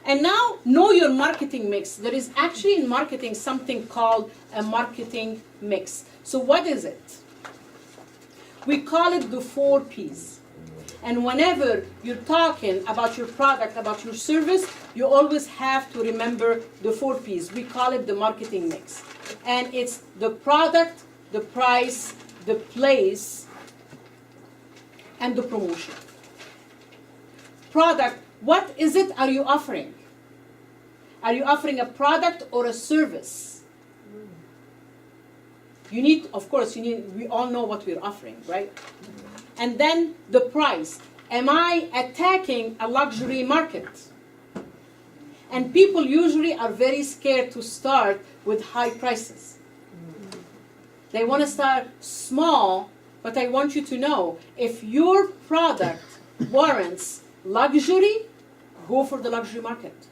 And now, know your marketing mix. There is actually in marketing something called a marketing mix. So what is it? We call it the 4 Ps. And whenever you're talking about your product, about your service, you always have to remember the 4 Ps. We call it the marketing mix. And it's the product, the price, the place, and the promotion. Product, what is it are you offering? Are you offering a product or a service? You need, of course, we all know what we're offering, right? And then the price. Am I attacking a luxury market? And people usually are very scared to start with high prices. They want to start small, but I want you to know, if your product warrants luxury, go for the luxury market.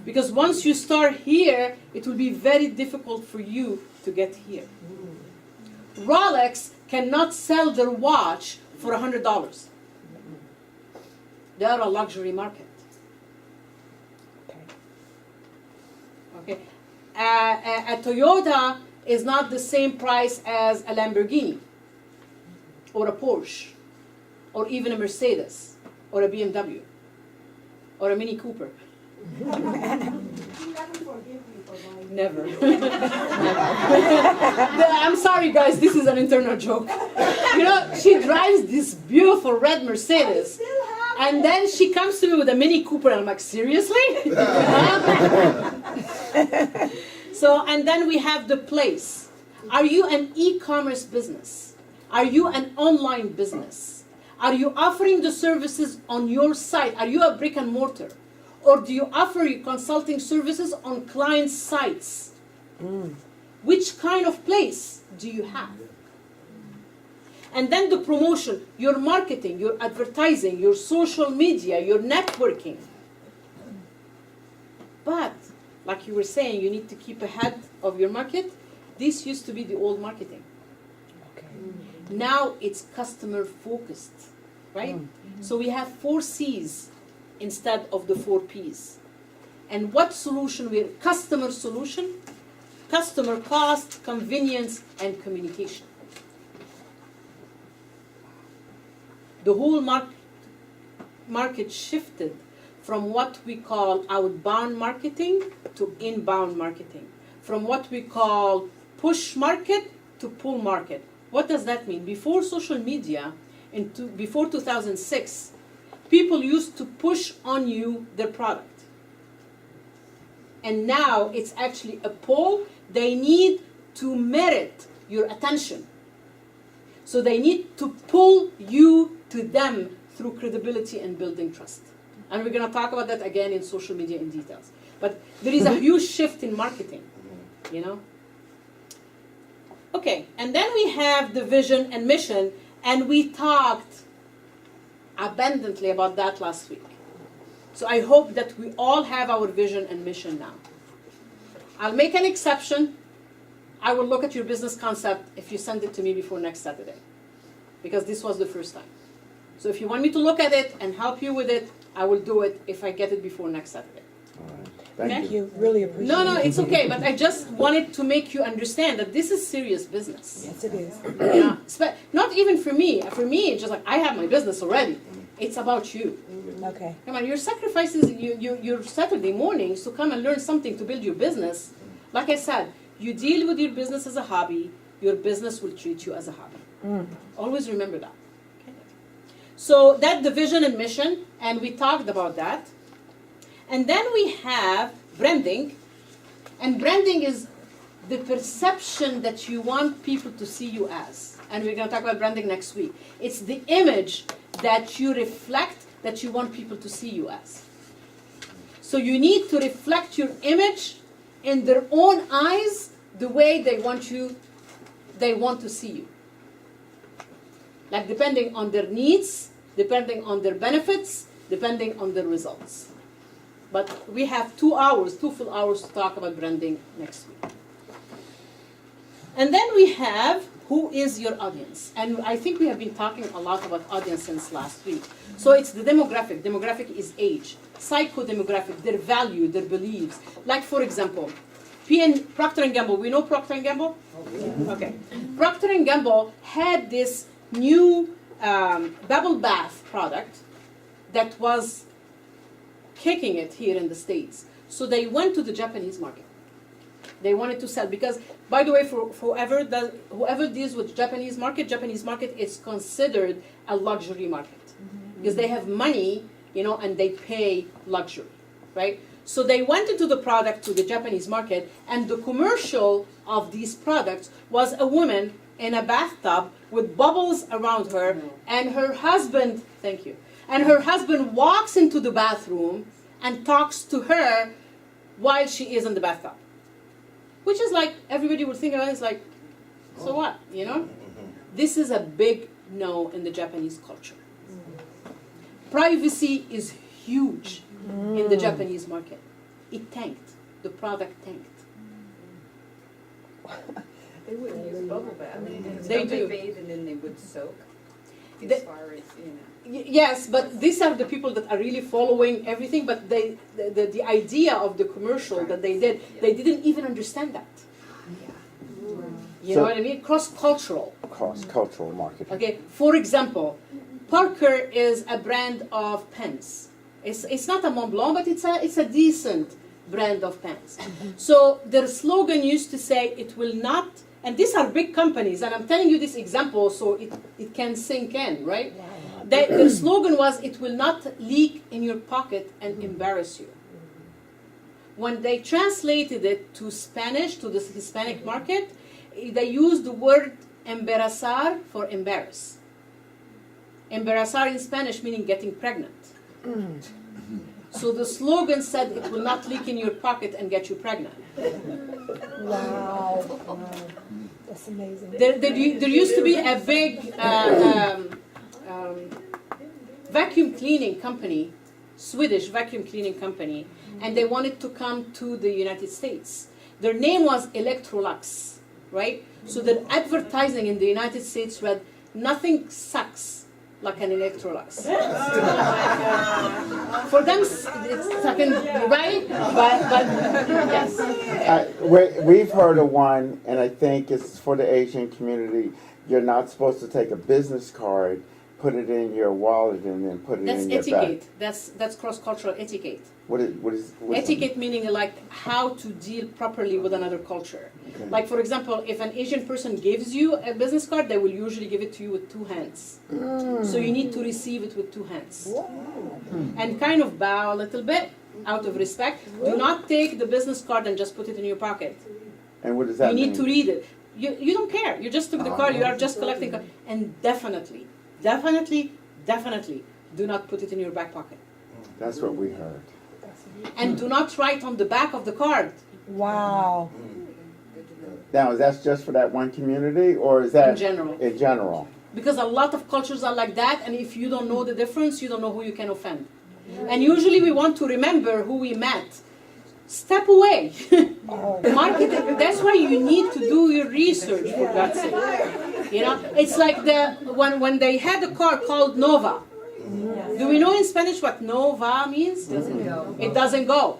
Because once you start here, it will be very difficult for you to get here. Rolex cannot sell their watch for $100. They are a luxury market. Okay. A Toyota is not the same price as a Lamborghini, or a Porsche, or even a Mercedes, or a BMW, or a Mini Cooper. Never. I'm sorry, guys, this is an internal joke. You know, she drives this beautiful red Mercedes, and then she comes to me with a Mini Cooper, and I'm like, seriously? So, and then we have the place. Are you an e-commerce business? Are you an online business? Are you offering the services on your site? Are you a brick and mortar? Or do you offer your consulting services on client sites? Which kind of place do you have? And then the promotion, your marketing, your advertising, your social media, your networking. But, like you were saying, you need to keep ahead of your market. This used to be the old marketing. Okay. Now it's customer focused, right? So we have 4 Cs instead of the 4 Ps. And what solution we're, customer solution, customer cost, convenience, and communication. The whole market shifted from what we call outbound marketing to inbound marketing. From what we call push market to pull market. What does that mean? Before social media, before 2006, people used to push on you their product. And now it's actually a pull. They need to merit your attention. So they need to pull you to them through credibility and building trust. And we're going to talk about that again in social media in details. But there is a huge shift in marketing, you know? Okay, and then we have the vision and mission, and we talked abundantly about that last week. So I hope that we all have our vision and mission now. I'll make an exception. I will look at your business concept if you send it to me before next Saturday, because this was the first time. So if you want me to look at it and help you with it, I will do it if I get it before next Saturday. All right. Thank you. Really appreciate it. No, it's okay, but I just wanted to make you understand that this is serious business. Yes, it is. Yeah, not even for me. For me, it's just like, I have my business already. It's about you. Okay. Come on, your sacrifices, your Saturday mornings to come and learn something to build your business. Like I said, you deal with your business as a hobby, your business will treat you as a hobby. Always remember that. Okay. So that's the vision and mission, and we talked about that. And then we have branding, and branding is the perception that you want people to see you as. And we're going to talk about branding next week. It's the image that you reflect that you want people to see you as. So you need to reflect your image in their own eyes the way they want to see you. Like depending on their needs, depending on their benefits, depending on their results. But we have 2 full hours to talk about branding next week. And then we have, who is your audience? And I think we have been talking a lot about audience since last week. So it's the demographic. Demographic is age. psychodemographic, their value, their beliefs. Like, for example, Procter & Gamble. We know Procter & Gamble? Okay. Procter & Gamble had this new bubble bath product that was kicking it here in the States. So they went to the Japanese market. They wanted to sell because, by the way, for whoever deals with Japanese market is considered a luxury market because they have money, and they pay luxury, right? So they went into the product to the Japanese market, and the commercial of these products was a woman in a bathtub with bubbles around her, and her husband, thank you, and her husband walks into the bathroom and talks to her while she is in the bathtub. Which is like, everybody would think about it, it's like, so what, This is a big no in the Japanese culture. Privacy is huge in the Japanese market. It tanked. The product tanked. They wouldn't use bubble bath. They do. Bathe and then they would soak. As far as Yes, but these are the people that are really following everything. But the idea of the commercial that they didn't even understand that. You know what I mean? Cross-cultural. Cross-cultural marketing. Okay. For example, Parker is a brand of pens. It's not a Mont Blanc, but it's a decent brand of pens. So their slogan used to say, "It will not." And these are big companies, and I'm telling you this example so it can sink in, right? The slogan was, "It will not leak in your pocket and embarrass you." When they translated it to Spanish, to the Hispanic market, they used the word embarazar for embarrass. Embarazar in Spanish meaning getting pregnant. So the slogan said, "It will not leak in your pocket and get you pregnant." Wow. That's amazing. There used to be a big vacuum cleaning company, Swedish vacuum cleaning company, and they wanted to come to the United States. Their name was Electrolux, right? So their advertising in the United States read, "Nothing sucks like an Electrolux." For them, it's sucking, right? But yes. We've heard of one, and I think it's for the Asian community. You're not supposed to take a business card, put it in your wallet, and then put it in your bag. That's etiquette. That's cross-cultural etiquette. What is Etiquette meaning like how to deal properly with another culture. Okay. Like, for example, if an Asian person gives you a business card, they will usually give it to you with two hands. So you need to receive it with two hands. And kind of bow a little bit out of respect. Do not take the business card and just put it in your pocket. And what does that mean? You need to read it. You don't care. You just took the card. You are just collecting card. And definitely do not put it in your back pocket. That's what we heard. And do not write on the back of the card. Wow. Now, is that just for that one community, or is that In general. In general. Because a lot of cultures are like that, and if you don't know the difference, you don't know who you can offend. And usually we want to remember who we met. Step away. Marketing, that's why you need to do your research, for God's sake. It's like when they had a car called Nova. Do we know in Spanish what Nova means? Doesn't go. It doesn't go.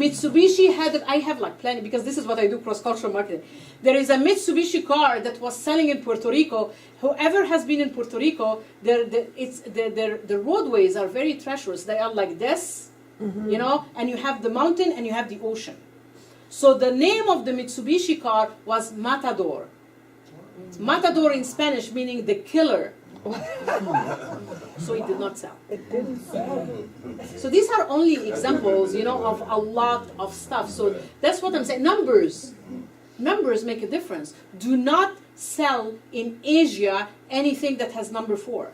Mitsubishi had it. I have like plenty because this is what I do, cross-cultural marketing. There is a Mitsubishi car that was selling in Puerto Rico. Whoever has been in Puerto Rico, the roadways are very treacherous. They are like this, and you have the mountain and you have the ocean. So the name of the Mitsubishi car was Matador. Matador in Spanish meaning the killer. So it did not sell. It didn't sell. So these are only examples, of a lot of stuff. So that's what I'm saying. Numbers make a difference. Do not sell in Asia anything that has number 4.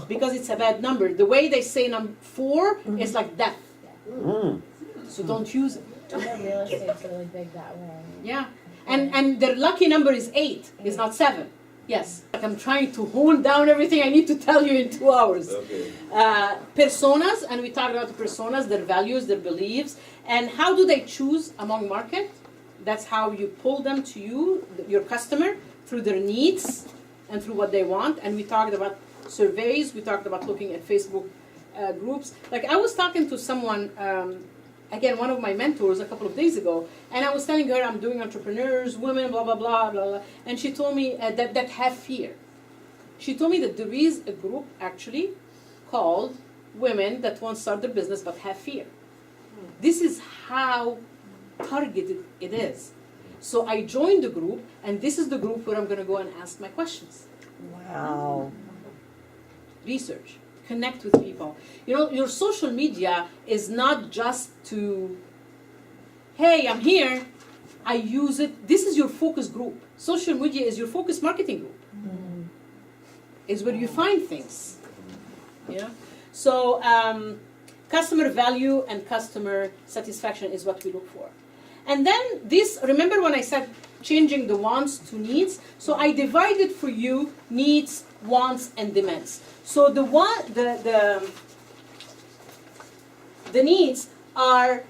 Because it's a bad number. The way they say number 4 is like death. So don't use it. Real estate's really big that way. Yeah. And their lucky number is 8, it's not 7. Yes. Like I'm trying to hold down everything I need to tell you in 2 hours. Okay. Personas, and we talked about the personas, their values, their beliefs, and how do they choose among market? That's how you pull them to you, your customer, through their needs and through what they want. And we talked about surveys. We talked about looking at Facebook groups. Like I was talking to someone, again, one of my mentors a couple of days ago, and I was telling her I'm doing entrepreneurs, women, blah, blah, blah, blah, blah. And she told me that have fear. She told me that there is a group actually called Women That Won't Start Their Business But Have Fear. This is how targeted it is. So I joined the group, and this is the group where I'm going to go and ask my questions. Wow. Research, connect with people. You know, your social media is not just to, hey, I'm here, I use it. This is your focus group. Social media is your focus marketing group. Mm. Is where you find things. Yeah. So customer value and customer satisfaction is what we look for. And then this, remember when I said changing the wants to needs? So I divided for you needs, wants, and demands. So the needs are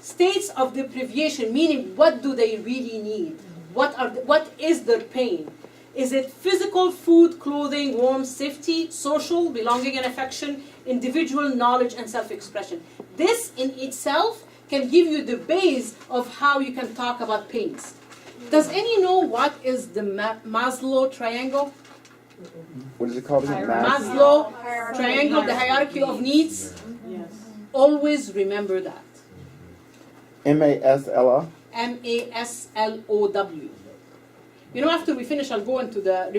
states of deprivation, meaning what do they really need? What is their pain? Is it physical, food, clothing, warmth, safety, social, belonging and affection, individual knowledge and self-expression? This in itself can give you the base of how you can talk about pains. Does any know what is the Maslow triangle? What is it called again? Maslow triangle, the hierarchy of needs? Yes. Always remember that. MASLO? MASLOW. You know, after we finish, I'll go into the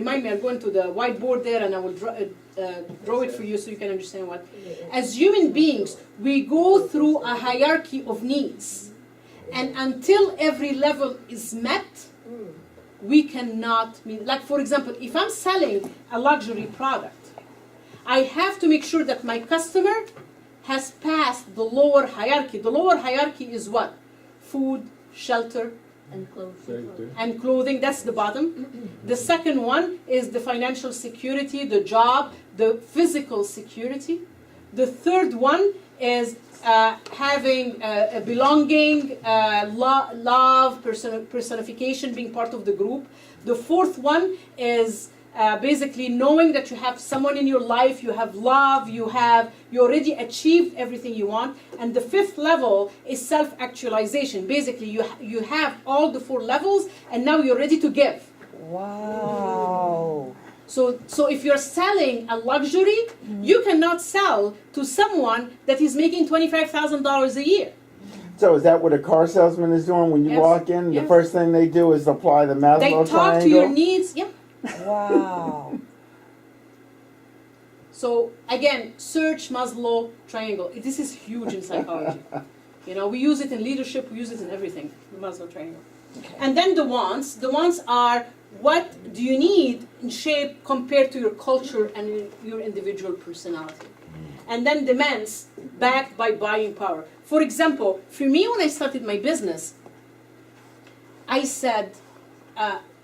whiteboard there, and I will draw it for you so you can understand what. As human beings, we go through a hierarchy of needs. And until every level is met, we cannot meet. Like, for example, if I'm selling a luxury product, I have to make sure that my customer has passed the lower hierarchy. The lower hierarchy is what? Food, shelter, and clothing. That's the bottom. The second one is the financial security, the job, the physical security. The third one is having a belonging, love, personification, being part of the group. The fourth one is basically knowing that you have someone in your life, you have love, you already achieved everything you want. And the fifth level is self-actualization. Basically, you have all the four levels, and now you're ready to give. Wow. So if you're selling a luxury, you cannot sell to someone that is making $25,000 a year. So is that what a car salesman is doing when you Yes. walk in? Yes. The first thing they do is apply the Maslow They talk triangle? to your needs. Yeah. Wow. So again, search Maslow triangle. This is huge in psychology. You know, we use it in leadership. We use it in everything. The Maslow triangle. Okay. And then the wants. The wants are what do you need in shape compared to your culture and your individual personality. And then demands backed by buying power. For example, for me, when I started my business, I said,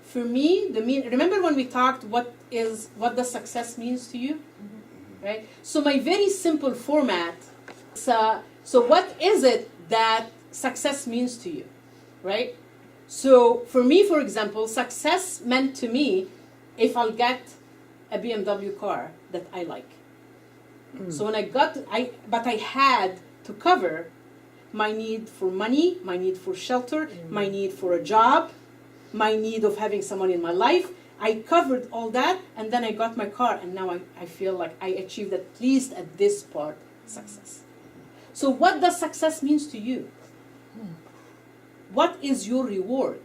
for me, remember when we talked what does success means to you? Right? So my very simple format, so what is it that success means to you? Right? So for me, for example, success meant to me if I'll get a BMW car that I like. So when but I had to cover my need for money, my need for shelter, my need for a job, my need of having someone in my life. I covered all that, and then I got my car, and now I feel like I achieved at least at this part success. So what does success means to you? What is your reward?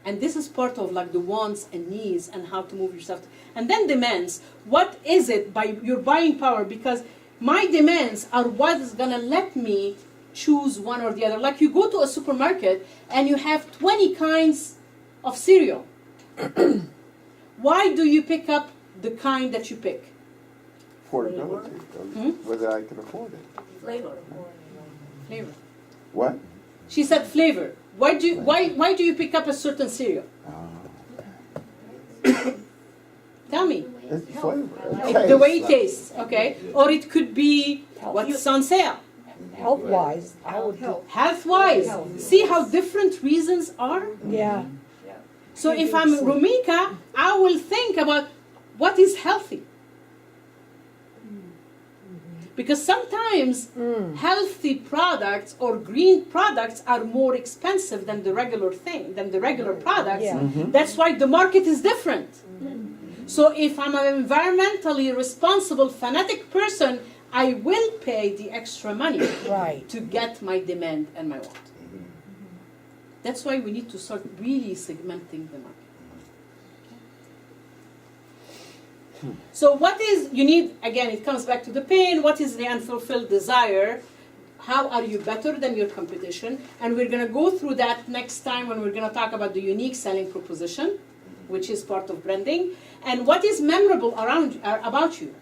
And this is part of like the wants and needs and how to move yourself. And then demands. What is it by your buying power? Because my demands are what is going to let me choose one or the other. Like you go to a supermarket and you have 20 kinds of cereal. Why do you pick up the kind that you pick? Affordability. Whether I can afford it. Flavor. Flavor. What? She said flavor. Why do you pick up a certain cereal? Tell me. It's the flavor. The way it tastes, okay? Or it could be what's on sale. Health-wise, I would do. Health-wise. See how different reasons are? Yeah. So if I'm Rumika, I will think about, what is healthy? Because sometimes healthy products or green products are more expensive than the regular thing, than the regular products. Yeah. That's why the market is different. So if I'm an environmentally responsible, fanatic person, I will pay the extra money Right. to get my demand and my want. That's why we need to start really segmenting the market. So what is, you need, again, it comes back to the pain, what is the unfulfilled desire? How are you better than your competition? And we're going to go through that next time when we're going to talk about the unique selling proposition, which is part of branding. And what is memorable about you?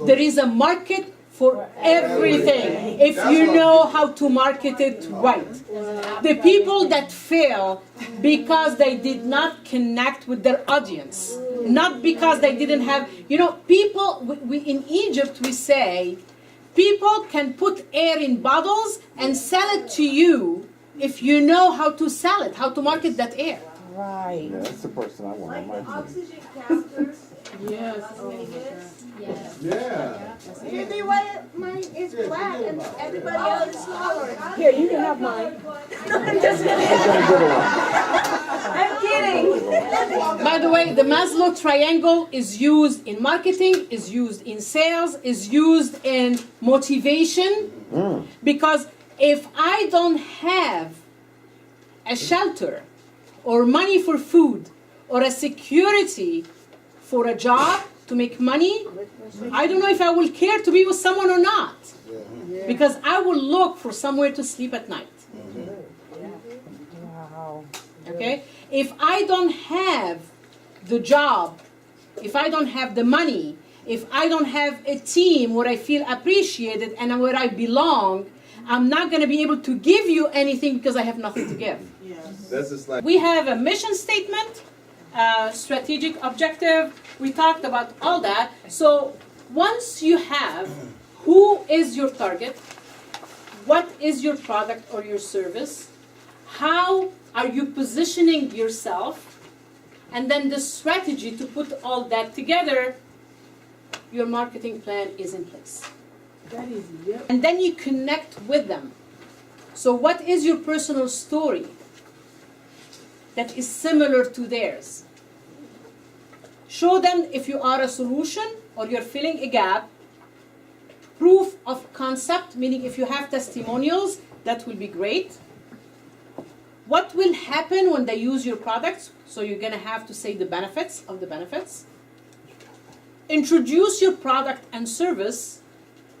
There is a market for everything if you know how to market it right. The people that fail because they did not connect with their audience, not because they didn't have, people, we in Egypt we say, people can put air in bottles and sell it to you if you know how to sell it, how to market that air. Right. Yeah, that's the person I want on my Like the team. oxygen counters. Yes. How many minutes? Yes. Yeah. You see why mine is black and everybody else is smaller? Here, you can have mine. I'm just kidding. He's gonna get one. I'm kidding. By the way, the Maslow triangle is used in marketing, is used in sales, is used in motivation. Because if I don't have a shelter or money for food or a security for a job to make money, I don't know if I will care to be with someone or not. Because I will look for somewhere to sleep at night. Wow. Okay? If I don't have the job, if I don't have the money, if I don't have a team where I feel appreciated and where I belong, I'm not going to be able to give you anything because I have nothing to give. That's just like. We have a mission statement, strategic objective. We talked about all that. So once you have who is your target, what is your product or your service, how are you positioning yourself, and then the strategy to put all that together, your marketing plan is in place. That is, yep. And then you connect with them. So what is your personal story that is similar to theirs? Show them if you are a solution or you're filling a gap. Proof of concept, meaning if you have testimonials, that will be great. What will happen when they use your products? So you're going to have to say the benefits of the benefits. Introduce your product and service,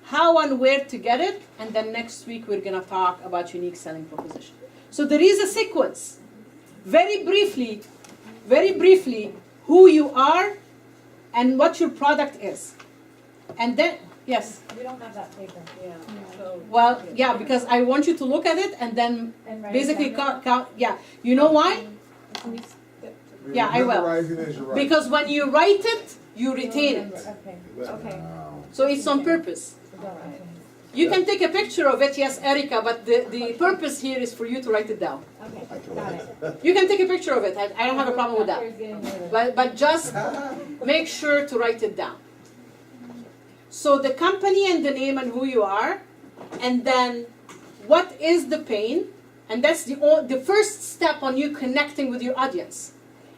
how and where to get it, and then next week we're going to talk about unique selling proposition. So there is a sequence. Very briefly, who you are and what your product is. And then, yes? We don't have that paper. Yeah, so. Well, yeah, because I want you to look at it and then And write basically it down. count. Yeah, you know why? Yeah, I will. Memorizing as you write. Because when you write it, you retain it. Okay. Okay. So it's on purpose. You can take a picture of it, yes, Erica, but the purpose here is for you to write it down. Okay. Got it. You can take a picture of it. I don't have a problem with that. Doctor's getting rid of it. But just make sure to write it down. So the company and the name and who you are, and then what is the pain, and that's the first step on you connecting with your audience,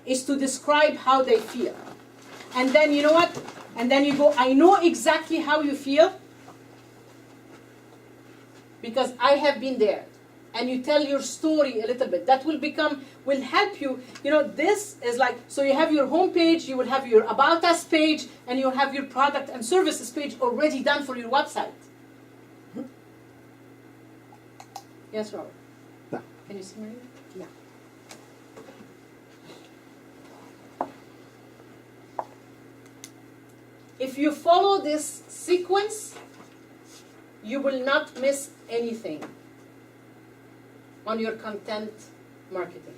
is to describe how they feel. And then you know what? And then you go, I know exactly how you feel because I have been there. And you tell your story a little bit. That will help you. You know, this is like, so you have your homepage, you will have your About Us page, and you'll have your product and services page already done for your website. Yes, Robert? No. Can you see me? No. If you follow this sequence, you will not miss anything on your content marketing.